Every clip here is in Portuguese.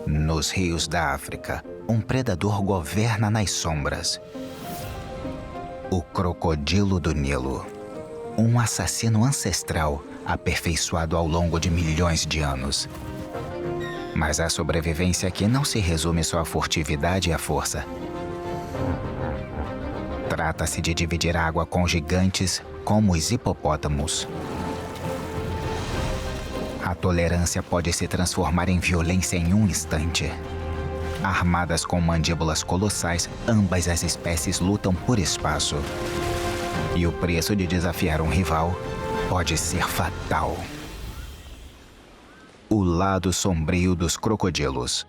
Nos rios da África, um predador governa nas sombras. O crocodilo do Nilo. Um assassino ancestral aperfeiçoado ao longo de milhões de anos. Mas a sobrevivência aqui não se resume só à furtividade e à força. Trata-se de dividir água com gigantes como os hipopótamos. A tolerância pode se transformar em violência em um instante. Armadas com mandíbulas colossais, ambas as espécies lutam por espaço. E o preço de desafiar um rival pode ser fatal. O lado sombrio dos crocodilos.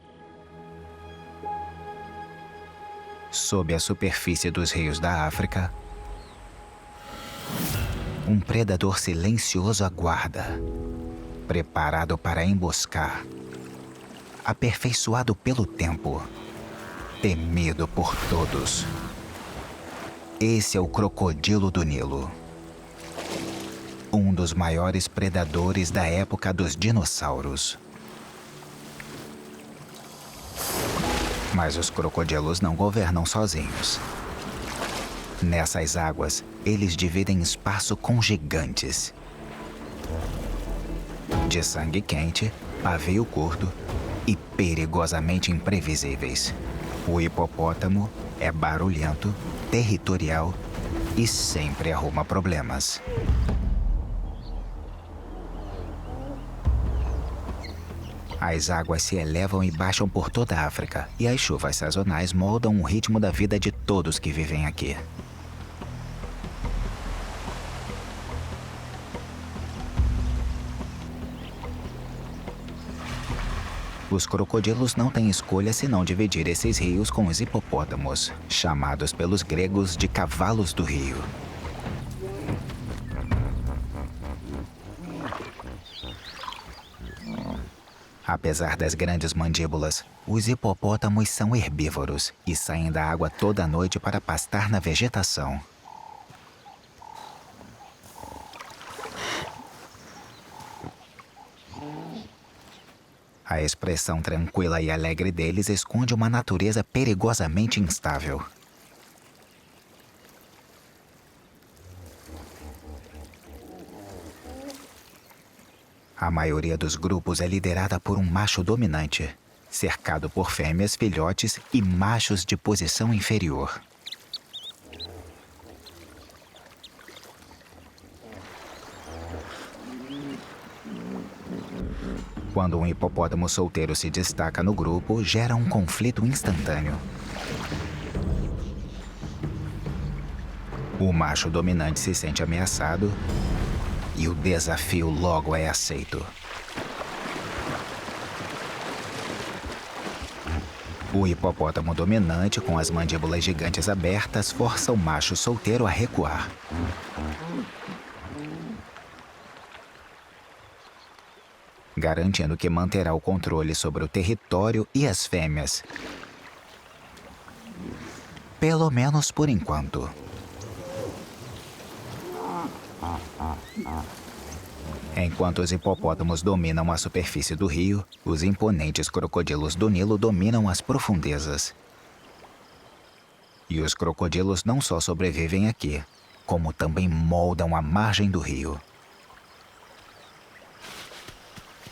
Sob a superfície dos rios da África, um predador silencioso aguarda, preparado para emboscar, aperfeiçoado pelo tempo, temido por todos. Esse é o crocodilo do Nilo, um dos maiores predadores da época dos dinossauros. Mas os crocodilos não governam sozinhos. Nessas águas, eles dividem espaço com gigantes. De sangue quente, pavio curto e perigosamente imprevisíveis. O hipopótamo é barulhento, territorial e sempre arruma problemas. As águas se elevam e baixam por toda a África, e as chuvas sazonais moldam o ritmo da vida de todos que vivem aqui. Os crocodilos não têm escolha senão dividir esses rios com os hipopótamos, chamados pelos gregos de cavalos do rio. Apesar das grandes mandíbulas, os hipopótamos são herbívoros e saem da água toda noite para pastar na vegetação. A expressão tranquila e alegre deles esconde uma natureza perigosamente instável. A maioria dos grupos é liderada por um macho dominante, cercado por fêmeas, filhotes e machos de posição inferior. Quando um hipopótamo solteiro se destaca no grupo, gera um conflito instantâneo. O macho dominante se sente ameaçado e o desafio logo é aceito. O hipopótamo dominante, com as mandíbulas gigantes abertas, força o macho solteiro a recuar. Garantindo que manterá o controle sobre o território e as fêmeas. Pelo menos por enquanto. Enquanto os hipopótamos dominam a superfície do rio, os imponentes crocodilos do Nilo dominam as profundezas. E os crocodilos não só sobrevivem aqui, como também moldam a margem do rio.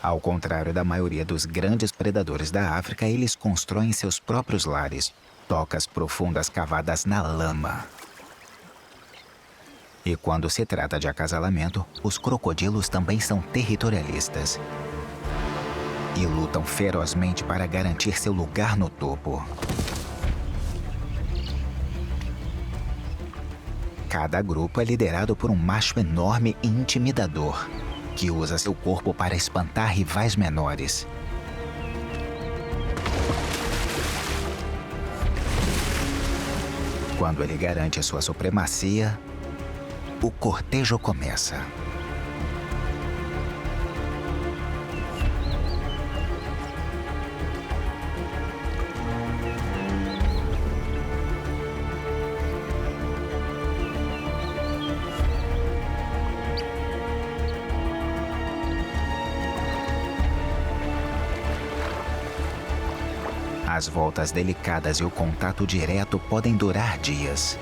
Ao contrário da maioria dos grandes predadores da África, eles constroem seus próprios lares, tocas profundas cavadas na lama. E quando se trata de acasalamento, os crocodilos também são territorialistas e lutam ferozmente para garantir seu lugar no topo. Cada grupo é liderado por um macho enorme e intimidador, que usa seu corpo para espantar rivais menores. Quando ele garante sua supremacia, o cortejo começa. As voltas delicadas e o contato direto podem durar dias.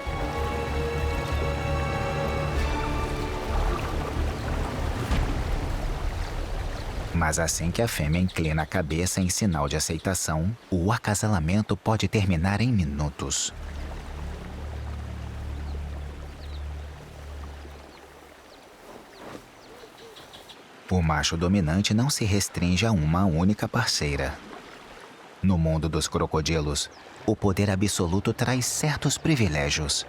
Mas assim que a fêmea inclina a cabeça em sinal de aceitação, o acasalamento pode terminar em minutos. O macho dominante não se restringe a uma única parceira. No mundo dos crocodilos, o poder absoluto traz certos privilégios.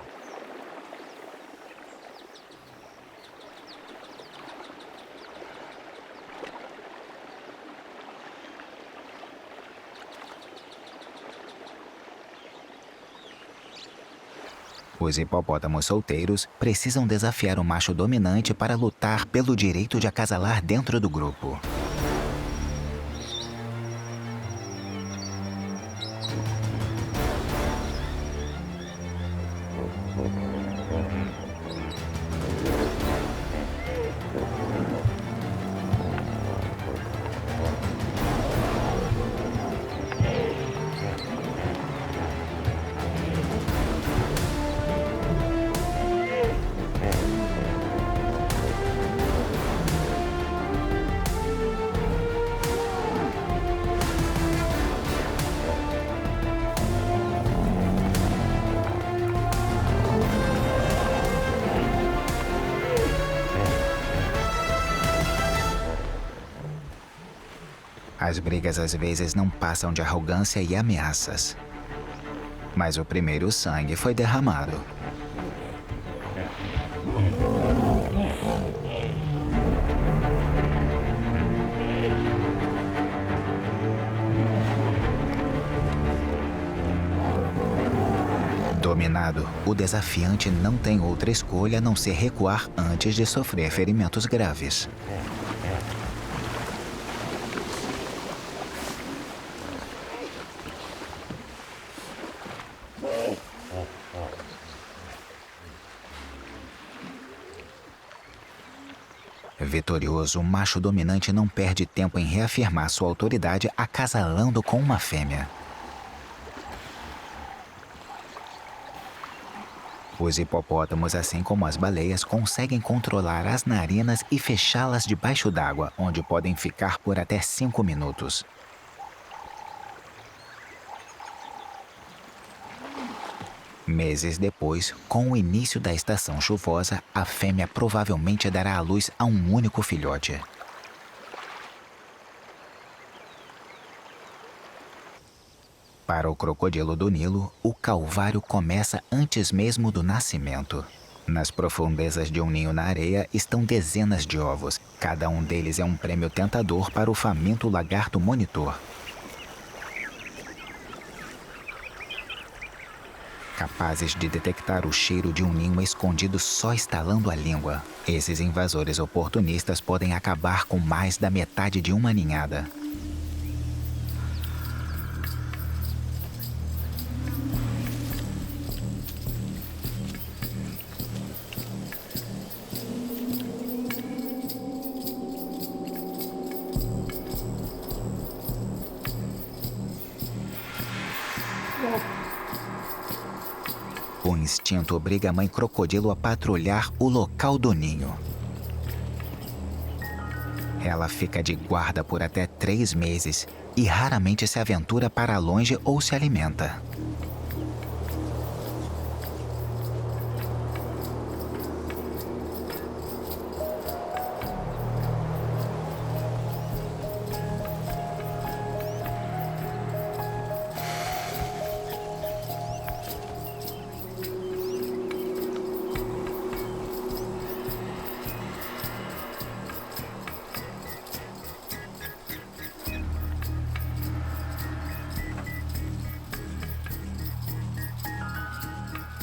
Os hipopótamos solteiros precisam desafiar o macho dominante para lutar pelo direito de acasalar dentro do grupo. As brigas às vezes não passam de arrogância e ameaças. Mas o primeiro sangue foi derramado. Dominado, o desafiante não tem outra escolha a não ser recuar antes de sofrer ferimentos graves. Vitorioso, o macho dominante não perde tempo em reafirmar sua autoridade acasalando com uma fêmea. Os hipopótamos, assim como as baleias, conseguem controlar as narinas e fechá-las debaixo d'água, onde podem ficar por até 5 minutos. Meses depois, com o início da estação chuvosa, a fêmea provavelmente dará à luz a um único filhote. Para o crocodilo do Nilo, o calvário começa antes mesmo do nascimento. Nas profundezas de um ninho na areia estão dezenas de ovos. Cada um deles é um prêmio tentador para o faminto lagarto monitor. Capazes de detectar o cheiro de um ninho escondido só estalando a língua. Esses invasores oportunistas podem acabar com mais da metade de uma ninhada. O instinto obriga a mãe crocodilo a patrulhar o local do ninho. Ela fica de guarda por até 3 meses e raramente se aventura para longe ou se alimenta.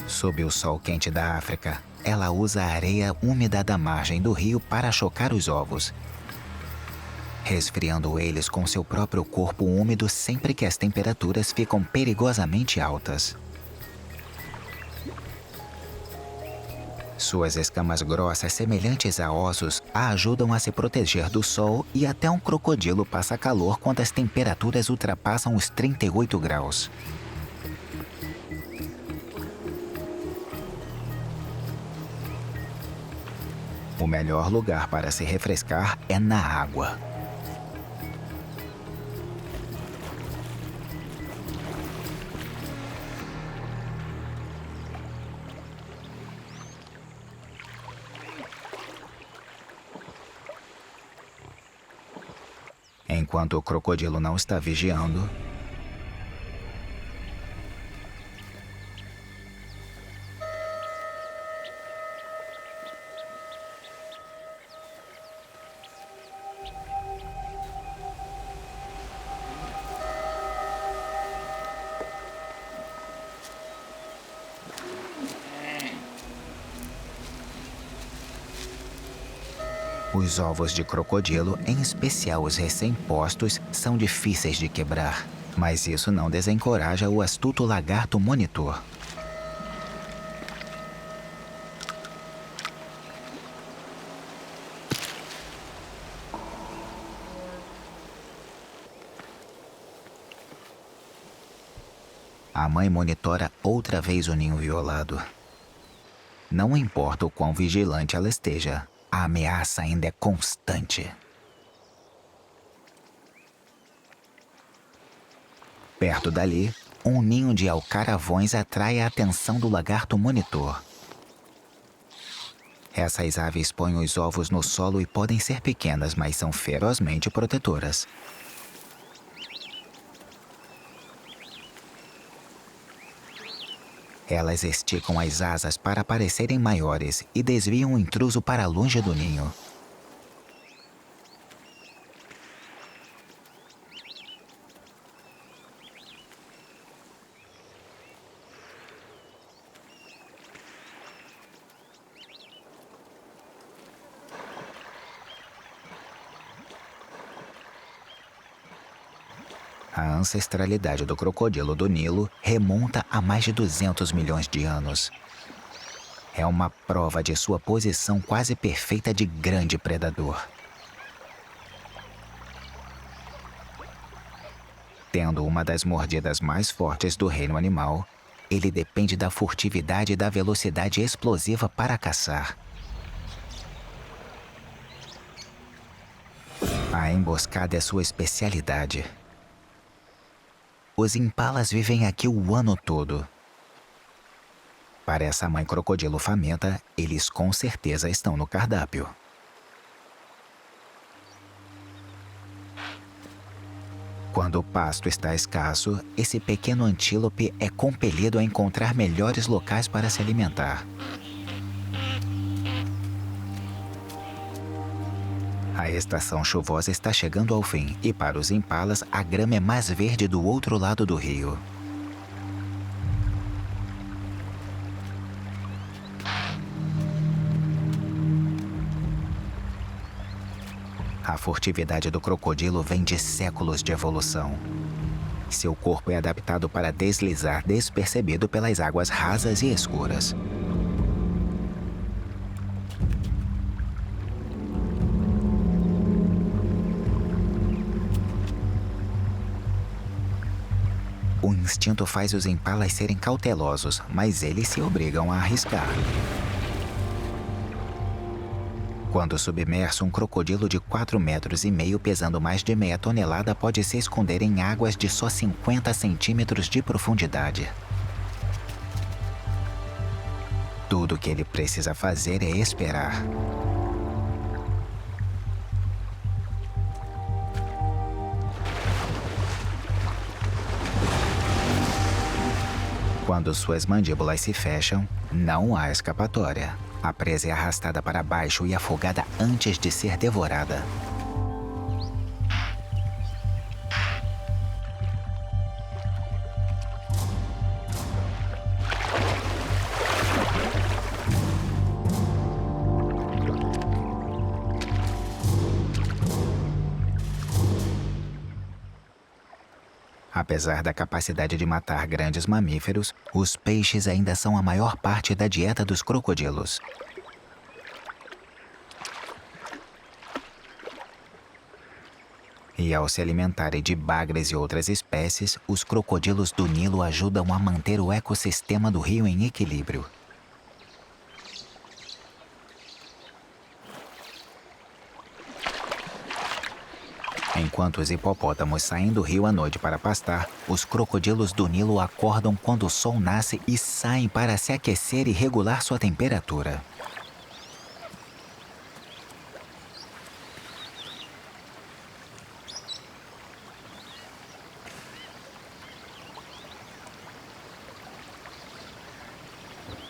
Sob o sol quente da África, ela usa a areia úmida da margem do rio para chocar os ovos, resfriando eles com seu próprio corpo úmido sempre que as temperaturas ficam perigosamente altas. Suas escamas grossas, semelhantes a ossos, a ajudam a se proteger do sol e até um crocodilo passa calor quando as temperaturas ultrapassam os 38 graus. O melhor lugar para se refrescar é na água. Enquanto o crocodilo não está vigiando, os ovos de crocodilo, em especial os recém-postos, são difíceis de quebrar. Mas isso não desencoraja o astuto lagarto monitor. A mãe monitora outra vez o ninho violado. Não importa o quão vigilante ela esteja, a ameaça ainda é constante. Perto dali, um ninho de alcaravões atrai a atenção do lagarto monitor. Essas aves põem os ovos no solo e podem ser pequenas, mas são ferozmente protetoras. Elas esticam as asas para parecerem maiores e desviam o intruso para longe do ninho. A ancestralidade do crocodilo do Nilo remonta a mais de 200 milhões de anos. É uma prova de sua posição quase perfeita de grande predador. Tendo uma das mordidas mais fortes do reino animal, ele depende da furtividade e da velocidade explosiva para caçar. A emboscada é sua especialidade. Os impalas vivem aqui o ano todo. Para essa mãe crocodilo faminta, eles com certeza estão no cardápio. Quando o pasto está escasso, esse pequeno antílope é compelido a encontrar melhores locais para se alimentar. A estação chuvosa está chegando ao fim e, para os impalas, a grama é mais verde do outro lado do rio. A furtividade do crocodilo vem de séculos de evolução. Seu corpo é adaptado para deslizar despercebido pelas águas rasas e escuras. O instinto faz os impalas serem cautelosos, mas eles se obrigam a arriscar. Quando submerso, um crocodilo de 4,5 metros, pesando mais de meia tonelada, pode se esconder em águas de só 50 centímetros de profundidade. Tudo o que ele precisa fazer é esperar. Quando suas mandíbulas se fecham, não há escapatória. A presa é arrastada para baixo e afogada antes de ser devorada. Apesar da capacidade de matar grandes mamíferos, os peixes ainda são a maior parte da dieta dos crocodilos. E ao se alimentarem de bagres e outras espécies, os crocodilos do Nilo ajudam a manter o ecossistema do rio em equilíbrio. Enquanto os hipopótamos saem do rio à noite para pastar, os crocodilos do Nilo acordam quando o sol nasce e saem para se aquecer e regular sua temperatura.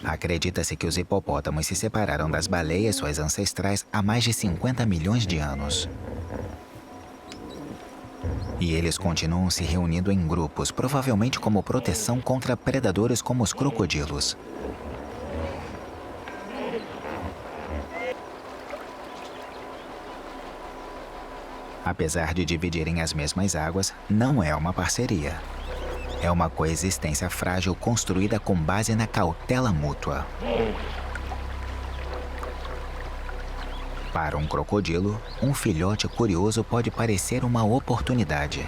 Acredita-se que os hipopótamos se separaram das baleias, suas ancestrais, há mais de 50 milhões de anos. E eles continuam se reunindo em grupos, provavelmente como proteção contra predadores como os crocodilos. Apesar de dividirem as mesmas águas, não é uma parceria. É uma coexistência frágil construída com base na cautela mútua. Para um crocodilo, um filhote curioso pode parecer uma oportunidade.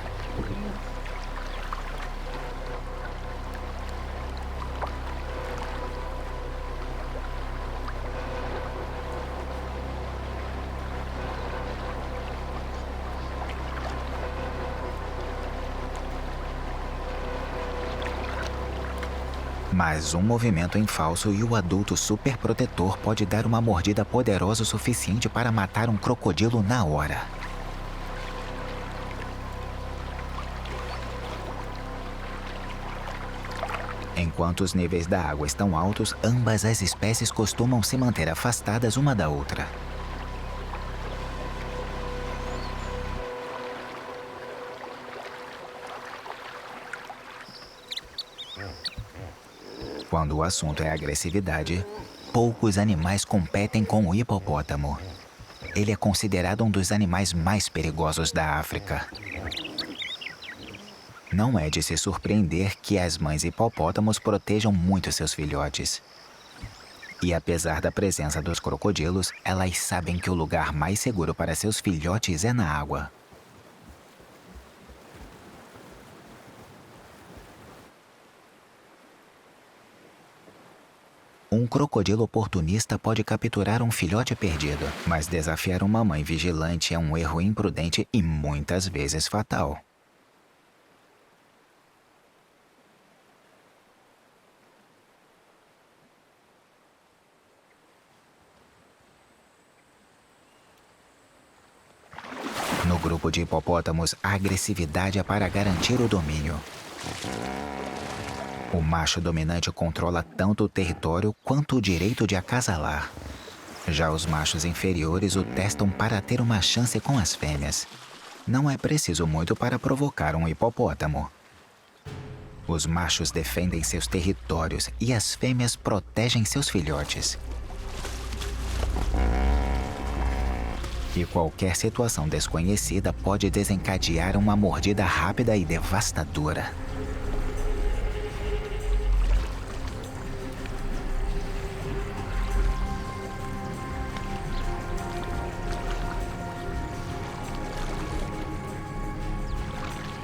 Mas um movimento em falso e o adulto superprotetor pode dar uma mordida poderosa o suficiente para matar um crocodilo na hora. Enquanto os níveis da água estão altos, ambas as espécies costumam se manter afastadas uma da outra. Quando o assunto é agressividade, poucos animais competem com o hipopótamo. Ele é considerado um dos animais mais perigosos da África. Não é de se surpreender que as mães hipopótamos protejam muito seus filhotes. E apesar da presença dos crocodilos, elas sabem que o lugar mais seguro para seus filhotes é na água. Um crocodilo oportunista pode capturar um filhote perdido, mas desafiar uma mãe vigilante é um erro imprudente e muitas vezes fatal. No grupo de hipopótamos, a agressividade é para garantir o domínio. O macho dominante controla tanto o território quanto o direito de acasalar. Já os machos inferiores o testam para ter uma chance com as fêmeas. Não é preciso muito para provocar um hipopótamo. Os machos defendem seus territórios e as fêmeas protegem seus filhotes. E qualquer situação desconhecida pode desencadear uma mordida rápida e devastadora.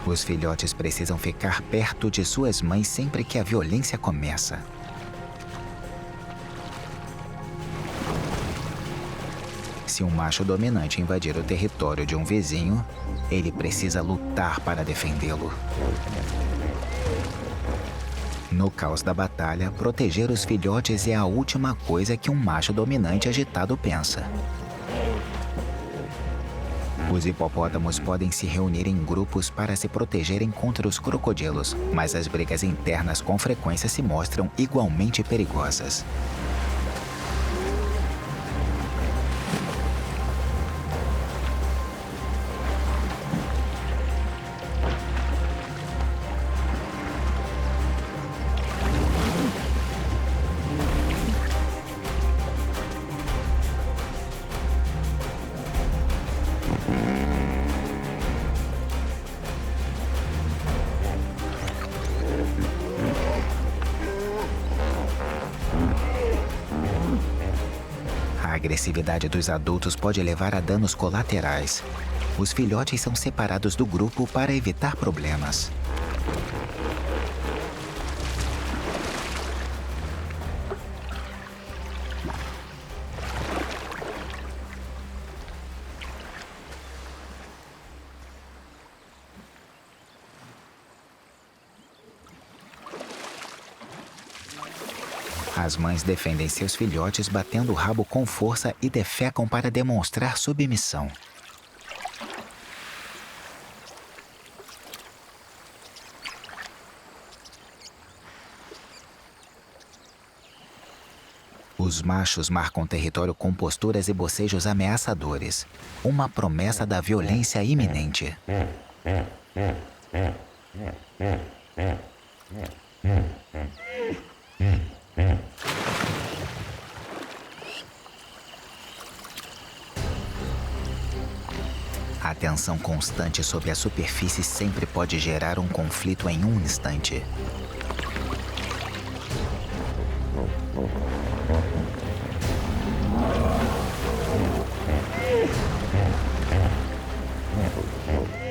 Os filhotes precisam ficar perto de suas mães sempre que a violência começa. Se um macho dominante invadir o território de um vizinho, ele precisa lutar para defendê-lo. No caos da batalha, proteger os filhotes é a última coisa que um macho dominante agitado pensa. Os hipopótamos podem se reunir em grupos para se protegerem contra os crocodilos, mas as brigas internas com frequência se mostram igualmente perigosas. A agressividade dos adultos pode levar a danos colaterais. Os filhotes são separados do grupo para evitar problemas. As mães defendem seus filhotes batendo o rabo com força e defecam para demonstrar submissão. Os machos marcam território com posturas e bocejos ameaçadores, uma promessa da violência iminente. A tensão constante sobre a superfície sempre pode gerar um conflito em um instante.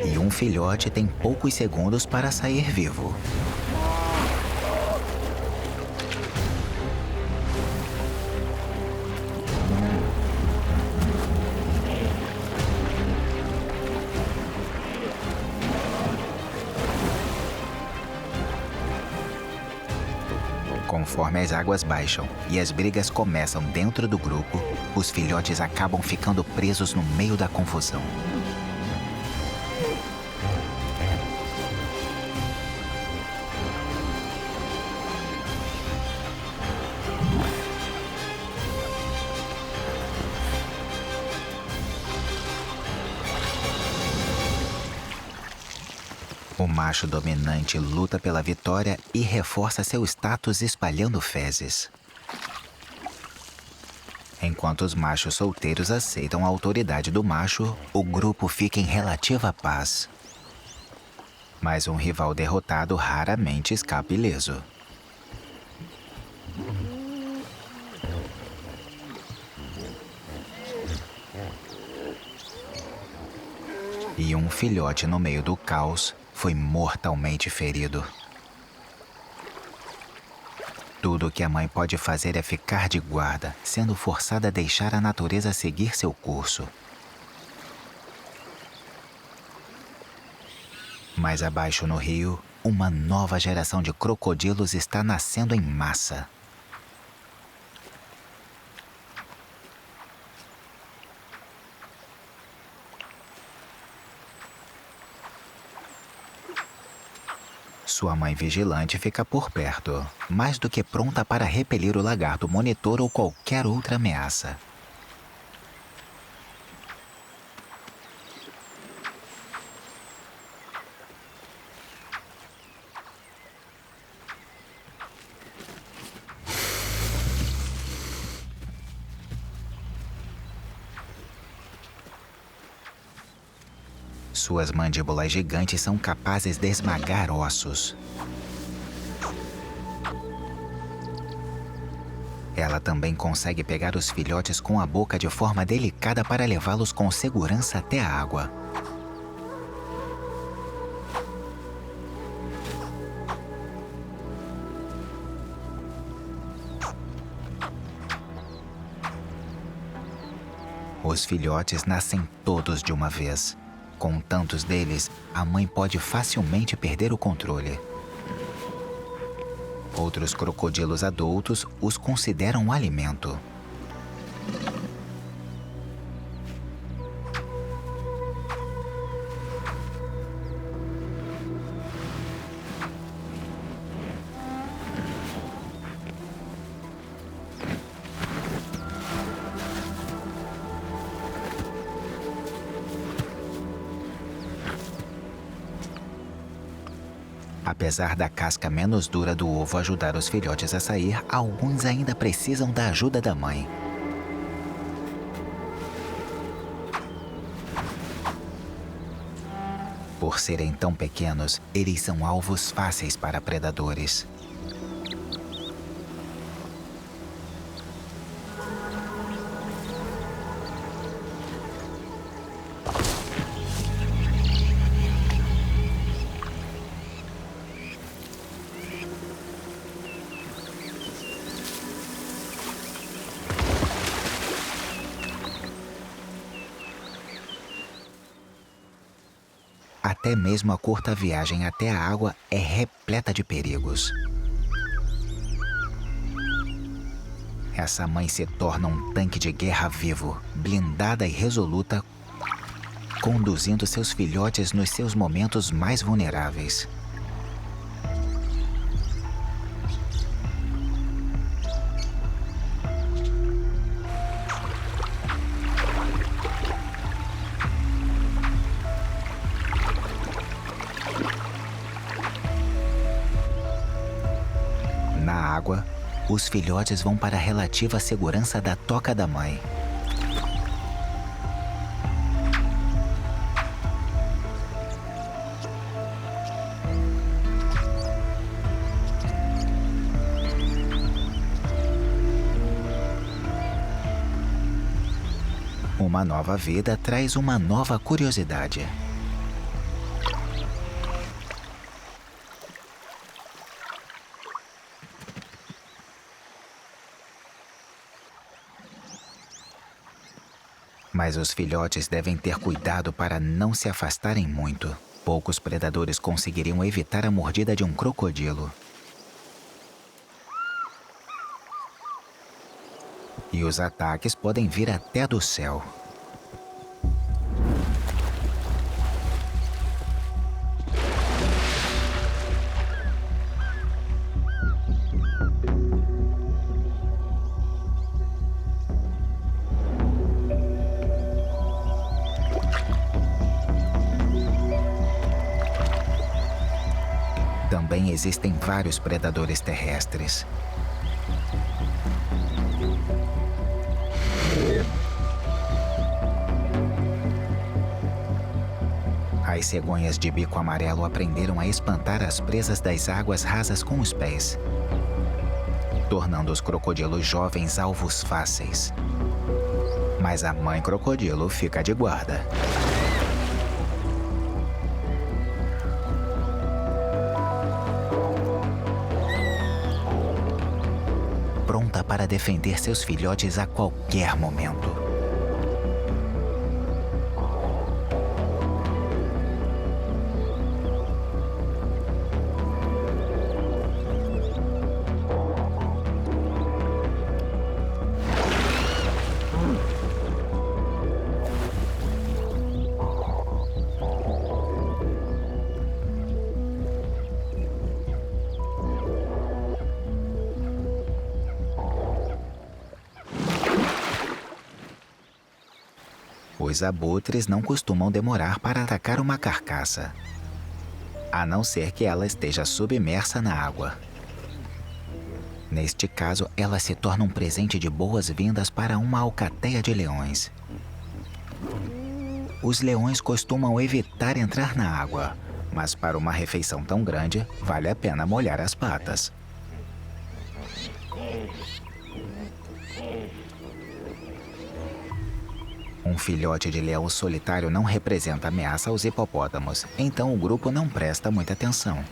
E um filhote tem poucos segundos para sair vivo. Conforme as águas baixam e as brigas começam dentro do grupo, os filhotes acabam ficando presos no meio da confusão. O macho dominante luta pela vitória e reforça seu status espalhando fezes. Enquanto os machos solteiros aceitam a autoridade do macho, o grupo fica em relativa paz. Mas um rival derrotado raramente escapa ileso. E um filhote no meio do caos foi mortalmente ferido. Tudo o que a mãe pode fazer é ficar de guarda, sendo forçada a deixar a natureza seguir seu curso. Mais abaixo no rio, uma nova geração de crocodilos está nascendo em massa. Sua mãe vigilante fica por perto, mais do que pronta para repelir o lagarto monitor ou qualquer outra ameaça. Suas mandíbulas gigantes são capazes de esmagar ossos. Ela também consegue pegar os filhotes com a boca de forma delicada para levá-los com segurança até a água. Os filhotes nascem todos de uma vez. Com tantos deles, a mãe pode facilmente perder o controle. Outros crocodilos adultos os consideram um alimento. Apesar da casca menos dura do ovo ajudar os filhotes a sair, alguns ainda precisam da ajuda da mãe. Por serem tão pequenos, eles são alvos fáceis para predadores. Até mesmo a curta viagem até a água é repleta de perigos. Essa mãe se torna um tanque de guerra vivo, blindada e resoluta, conduzindo seus filhotes nos seus momentos mais vulneráveis. Na água, os filhotes vão para a relativa segurança da toca da mãe. Uma nova vida traz uma nova curiosidade. Mas os filhotes devem ter cuidado para não se afastarem muito. Poucos predadores conseguiriam evitar a mordida de um crocodilo. E os ataques podem vir até do céu. Também existem vários predadores terrestres. As cegonhas de bico amarelo aprenderam a espantar as presas das águas rasas com os pés, tornando os crocodilos jovens alvos fáceis. Mas a mãe crocodilo fica de guarda. Pronta para defender seus filhotes a qualquer momento. Os abutres não costumam demorar para atacar uma carcaça, a não ser que ela esteja submersa na água. Neste caso, ela se torna um presente de boas-vindas para uma alcateia de leões. Os leões costumam evitar entrar na água, mas para uma refeição tão grande, vale a pena molhar as patas. Um filhote de leão solitário não representa ameaça aos hipopótamos, então o grupo não presta muita atenção.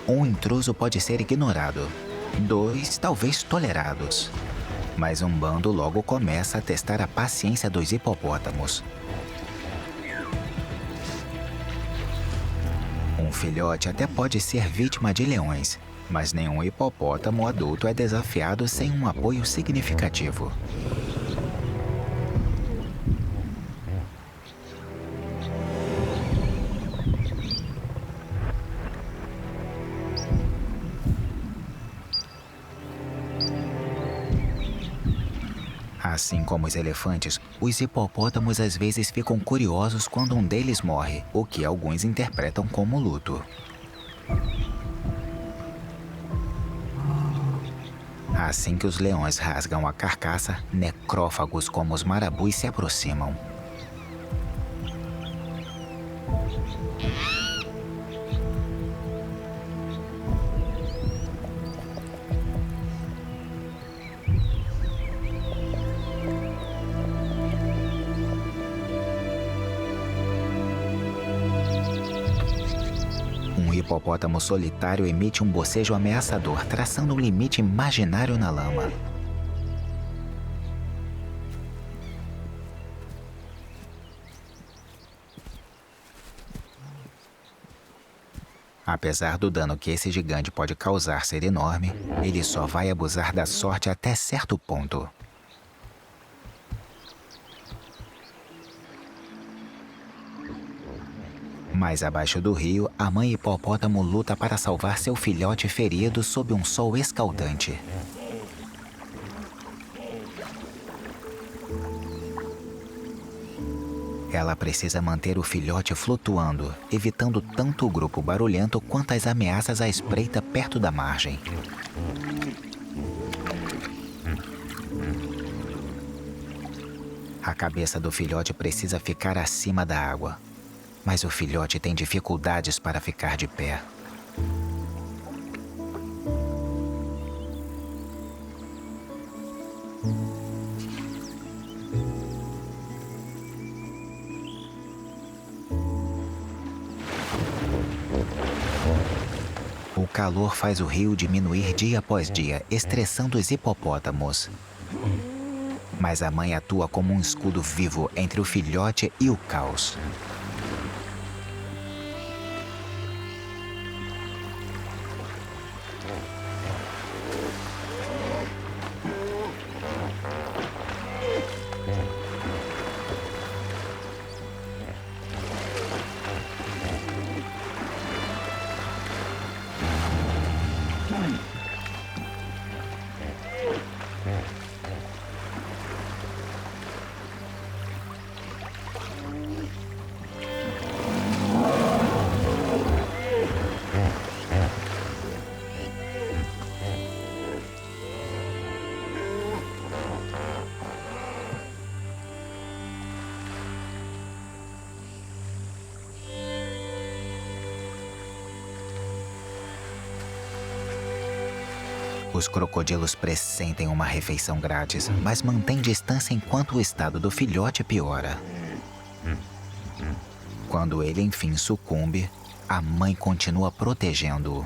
Um intruso pode ser ignorado, 2 talvez tolerados. Mas um bando logo começa a testar a paciência dos hipopótamos. Um filhote até pode ser vítima de leões, mas nenhum hipopótamo adulto é desafiado sem um apoio significativo. Assim como os elefantes, os hipopótamos às vezes ficam curiosos quando um deles morre, o que alguns interpretam como luto. Assim que os leões rasgam a carcaça, necrófagos como os marabus se aproximam. hipopótamo solitário emite um bocejo ameaçador, traçando um limite imaginário na lama. Apesar do dano que esse gigante pode causar ser enorme, ele só vai abusar da sorte até certo ponto. Mais abaixo do rio, a mãe hipopótamo luta para salvar seu filhote ferido sob um sol escaldante. Ela precisa manter o filhote flutuando, evitando tanto o grupo barulhento quanto as ameaças à espreita perto da margem. A cabeça do filhote precisa ficar acima da água, mas o filhote tem dificuldades para ficar de pé. O calor faz o rio diminuir dia após dia, estressando os hipopótamos. Mas a mãe atua como um escudo vivo entre o filhote e o caos. Os crocodilos pressentem uma refeição grátis, mas mantêm distância enquanto o estado do filhote piora. Quando ele enfim sucumbe, a mãe continua protegendo-o.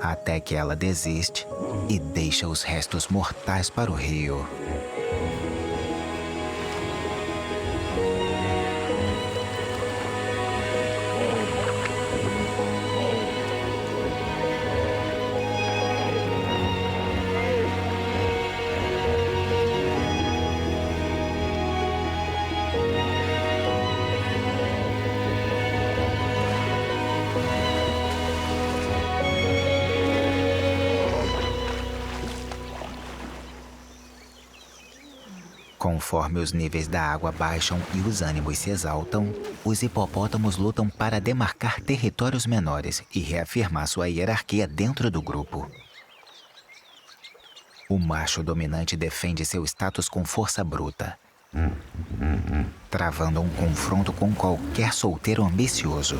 Até que ela desiste e deixa os restos mortais para o rio. Conforme os níveis da água baixam e os ânimos se exaltam, os hipopótamos lutam para demarcar territórios menores e reafirmar sua hierarquia dentro do grupo. O macho dominante defende seu status com força bruta, travando um confronto com qualquer solteiro ambicioso.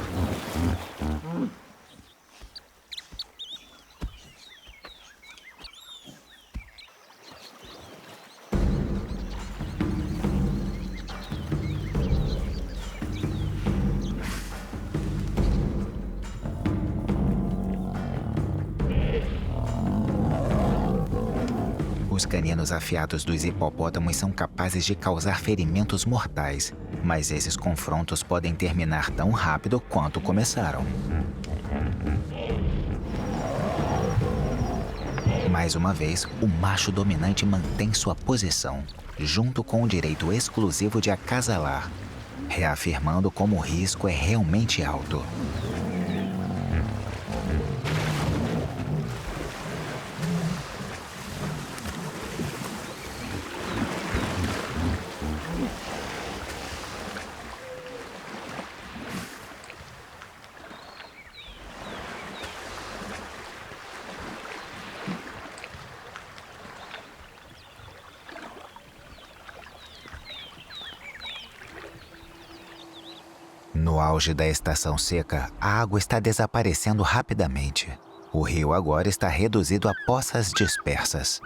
Os caninos afiados dos hipopótamos são capazes de causar ferimentos mortais, mas esses confrontos podem terminar tão rápido quanto começaram. Mais uma vez, o macho dominante mantém sua posição, junto com o direito exclusivo de acasalar, reafirmando como o risco é realmente alto. No auge da estação seca, a água está desaparecendo rapidamente. O rio agora está reduzido a poças dispersas.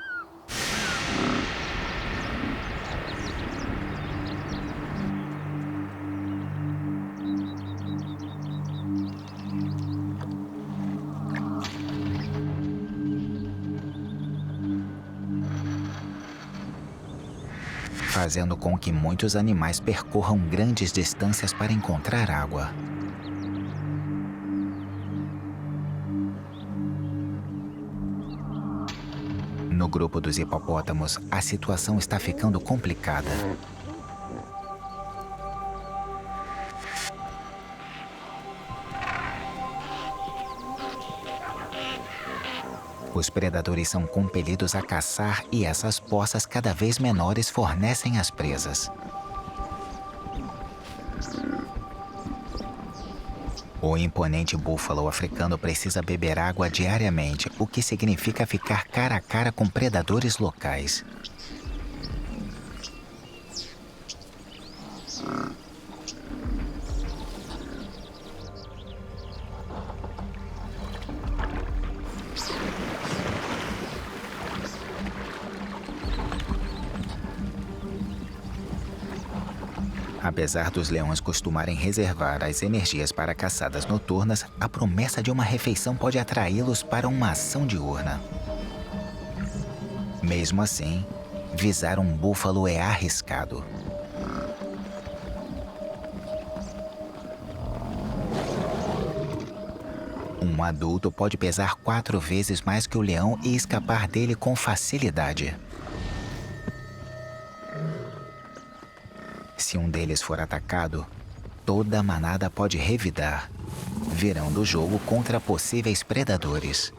Fazendo com que muitos animais percorram grandes distâncias para encontrar água. No grupo dos hipopótamos, a situação está ficando complicada. Os predadores são compelidos a caçar e essas poças cada vez menores fornecem as presas. O imponente búfalo africano precisa beber água diariamente, o que significa ficar cara a cara com predadores locais. Apesar dos leões costumarem reservar as energias para caçadas noturnas, a promessa de uma refeição pode atraí-los para uma ação diurna. Mesmo assim, visar um búfalo é arriscado. Um adulto pode pesar 4 vezes mais que o leão e escapar dele com facilidade. Se um deles for atacado, toda a manada pode revidar, virando o jogo contra possíveis predadores.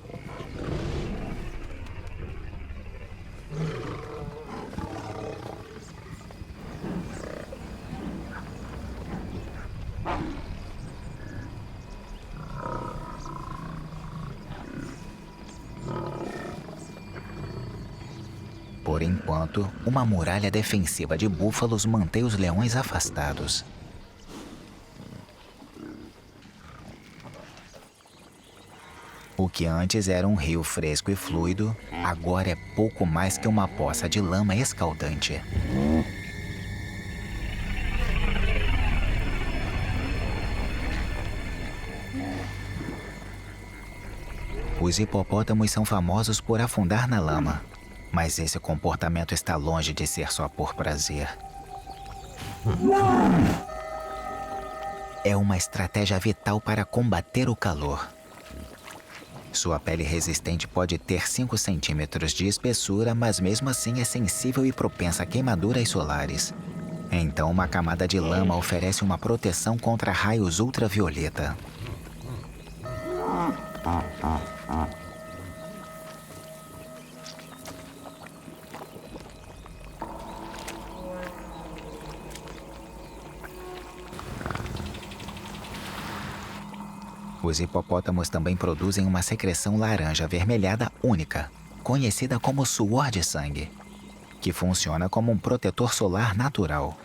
Por enquanto, uma muralha defensiva de búfalos mantém os leões afastados. O que antes era um rio fresco e fluido, agora é pouco mais que uma poça de lama escaldante. Os hipopótamos são famosos por afundar na lama, mas esse comportamento está longe de ser só por prazer. É uma estratégia vital para combater o calor. Sua pele resistente pode ter 5 centímetros de espessura, mas mesmo assim é sensível e propensa a queimaduras solares. Então, uma camada de lama oferece uma proteção contra raios ultravioleta. Os hipopótamos também produzem uma secreção laranja avermelhada única, conhecida como suor de sangue, que funciona como um protetor solar natural.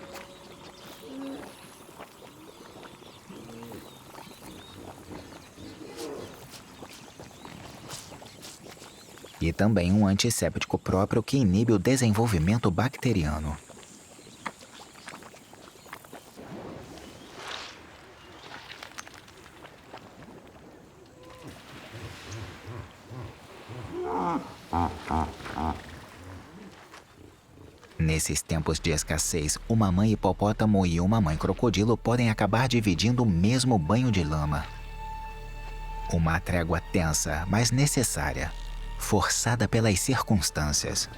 E também um antisséptico próprio que inibe o desenvolvimento bacteriano. Nesses tempos de escassez, uma mãe hipopótamo e uma mãe crocodilo podem acabar dividindo o mesmo banho de lama. Uma trégua tensa, mas necessária, forçada pelas circunstâncias.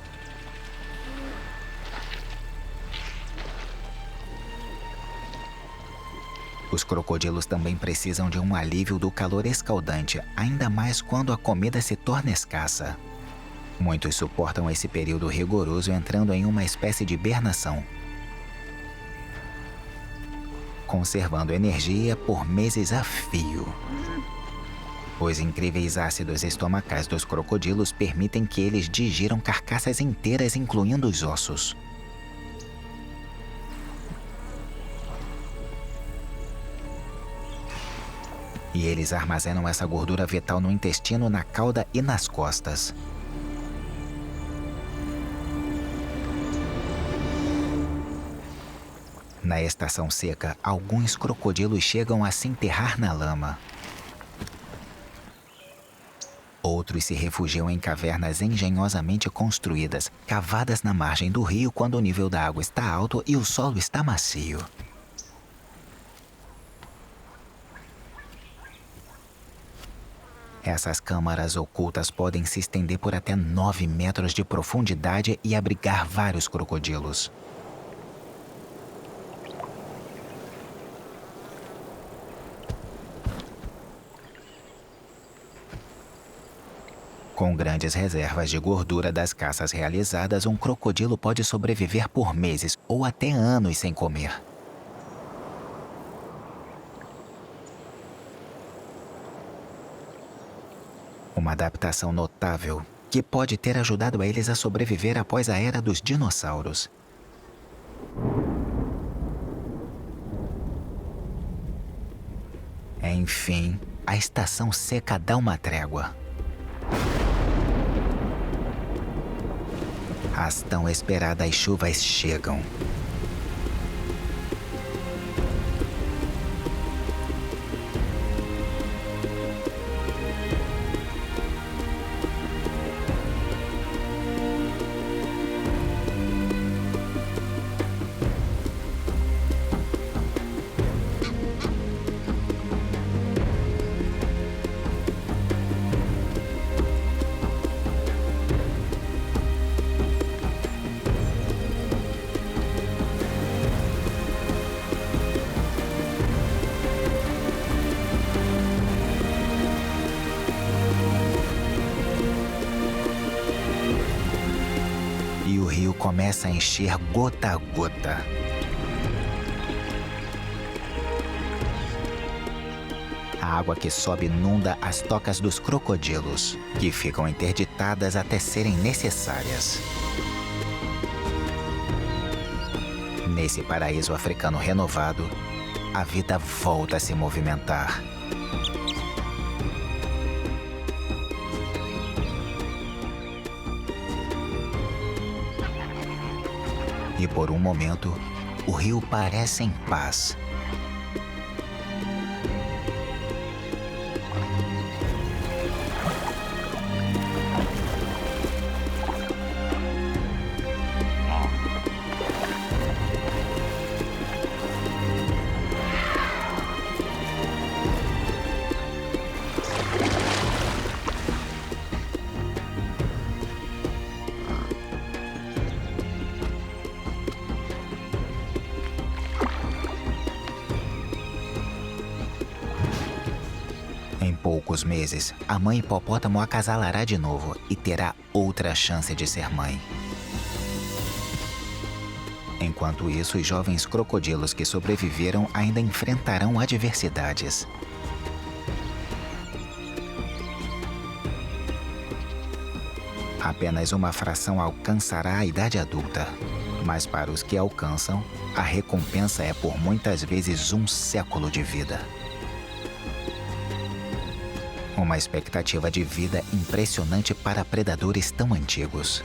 Os crocodilos também precisam de um alívio do calor escaldante, ainda mais quando a comida se torna escassa. Muitos suportam esse período rigoroso entrando em uma espécie de hibernação, conservando energia por meses a fio. Os incríveis ácidos estomacais dos crocodilos permitem que eles digiram carcaças inteiras, incluindo os ossos. E eles armazenam essa gordura vital no intestino, na cauda e nas costas. Na estação seca, alguns crocodilos chegam a se enterrar na lama. Outros se refugiam em cavernas engenhosamente construídas, cavadas na margem do rio quando o nível da água está alto e o solo está macio. Essas câmaras ocultas podem se estender por até 9 metros de profundidade e abrigar vários crocodilos. Com grandes reservas de gordura das caças realizadas, um crocodilo pode sobreviver por meses ou até anos sem comer. Uma adaptação notável que pode ter ajudado a eles a sobreviver após a era dos dinossauros. Enfim, a estação seca dá uma trégua. As tão esperadas chuvas chegam. E o rio começa a encher gota a gota. A água que sobe inunda as tocas dos crocodilos, que ficam interditadas até serem necessárias. Nesse paraíso africano renovado, a vida volta a se movimentar. E por um momento, o rio parece em paz. Em poucos meses, a mãe hipopótamo acasalará de novo e terá outra chance de ser mãe. Enquanto isso, os jovens crocodilos que sobreviveram ainda enfrentarão adversidades. Apenas uma fração alcançará a idade adulta, mas para os que alcançam, a recompensa é por muitas vezes um século de vida. Uma expectativa de vida impressionante para predadores tão antigos.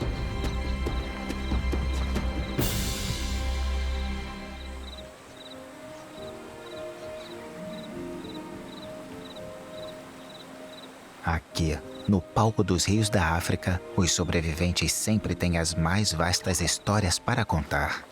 Aqui, No palco dos rios da África, os sobreviventes sempre têm as mais vastas histórias para contar.